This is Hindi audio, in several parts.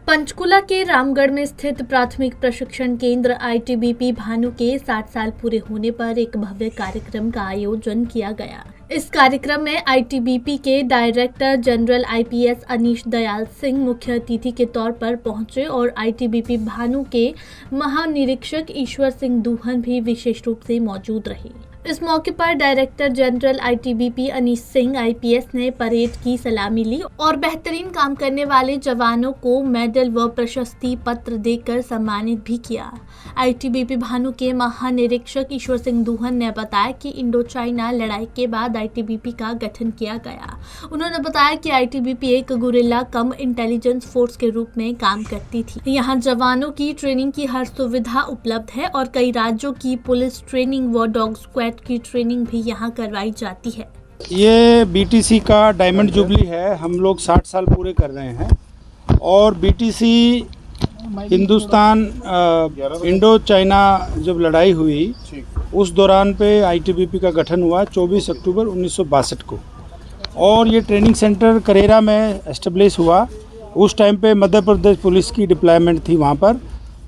पंचकुला के रामगढ़ में स्थित प्राथमिक प्रशिक्षण केंद्र आईटीबीपी भानु के 60 साल पूरे होने पर एक भव्य कार्यक्रम का आयोजन किया गया। इस कार्यक्रम में आईटीबीपी के director general IPS Anish Dayal Singh मुख्य अतिथि के तौर पर पहुंचे और आईटीबीपी भानु के महानिरीक्षक ईश्वर सिंह दूहन भी विशेष रूप से मौजूद रहे। इस मौके पर director general ITBP Anish Singh IPS ने परेड की सलामी ली और बेहतरीन काम करने वाले जवानों को मेडल व प्रशस्ति पत्र देकर सम्मानित भी किया। आईटीबीपी भानु के महानिरीक्षक ईश्वर सिंह दूहन ने बताया कि इंडो चाइना लड़ाई के बाद आईटीबीपी का गठन किया गया। उन्होंने बताया कि आईटीबीपी एक गुरिल्ला कम इंटेलिजेंस फोर्स के रूप में काम करती थी। यहाँ जवानों की ट्रेनिंग की हर सुविधा उपलब्ध है और कई राज्यों की पुलिस ट्रेनिंग व डॉग स्क्वाड की ट्रेनिंग भी यहाँ करवाई जाती है। ये बीटीसी का डायमंड जुबली है। हम लोग 60 साल पूरे कर रहे हैं और बीटीसी हिंदुस्तान इंडो चाइना जब लड़ाई हुई उस दौरान पे आईटीबीपी का गठन हुआ 24 अक्टूबर 1962 को और ये ट्रेनिंग सेंटर करेरा में एस्टेब्लिश हुआ। उस टाइम पे मध्य प्रदेश पुलिस की डिप्लॉयमेंट थी वहाँ पर।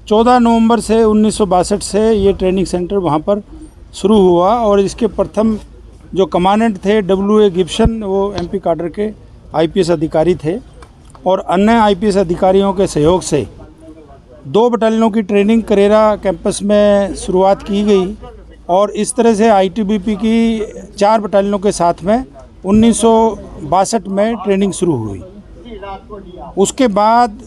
14 नवंबर से 1962 से ये ट्रेनिंग सेंटर वहाँ पर शुरू हुआ और इसके प्रथम जो कमांडेंट थे W.A. गिब्सन, वो एमपी काडर के आईपीएस अधिकारी थे और अन्य आईपीएस अधिकारियों के सहयोग से 2 बटालियनों की ट्रेनिंग करेरा कैंपस में शुरुआत की गई और इस तरह से आईटीबीपी की 4 बटालियनों के साथ में 1962 में ट्रेनिंग शुरू हुई। उसके बाद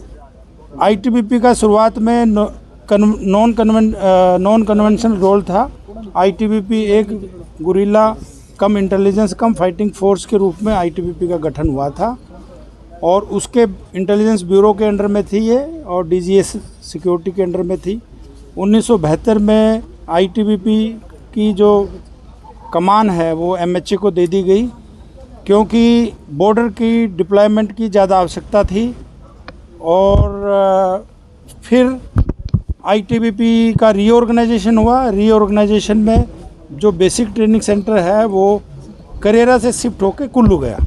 आईटीबीपी का शुरुआत में नॉन कन्वेंशनल रोल था। आईटीबीपी एक गुरिल्ला कम इंटेलिजेंस कम फाइटिंग फोर्स के रूप में आईटीबीपी का गठन हुआ था और उसके इंटेलिजेंस ब्यूरो के अंडर में थी ये और डीजीएस सिक्योरिटी के अंडर में थी। 1972 में आईटीबीपी की जो कमान है वो एमएचए को दे दी गई क्योंकि बॉर्डर की डिप्लॉयमेंट की ज़्यादा आवश्यकता थी और फिर आईटीबीपी का रीऑर्गेनाइजेशन हुआ। रीऑर्गेनाइजेशन में जो बेसिक ट्रेनिंग सेंटर है वो करेरा से शिफ्ट होकर कुल्लू गया।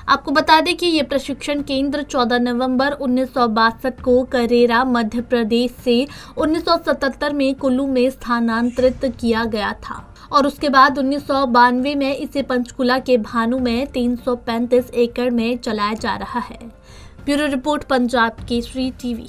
आपको बता दें कि ये प्रशिक्षण केंद्र 14 नवंबर 1962 को करेरा मध्य प्रदेश से 1977 में कुल्लू में स्थानांतरित किया गया था और उसके बाद 1992 में इसे पंचकुला के भानु में 335 एकड़ में चलाया जा रहा है। Bureau report, Punjab Kesari TV.